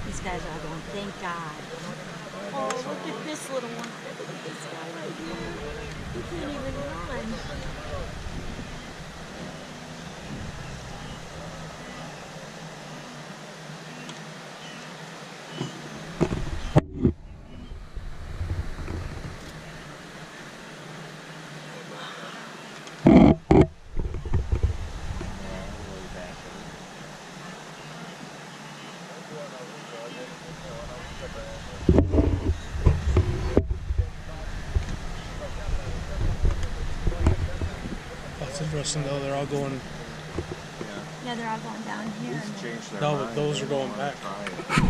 These guys are going, thank God. Oh, look at this little one. Look at this guy right here. He can't even run. That's interesting though, they're all going. Yeah, they're all going down here. He's changed their No, mind. but those They are don't going wanna back. try it.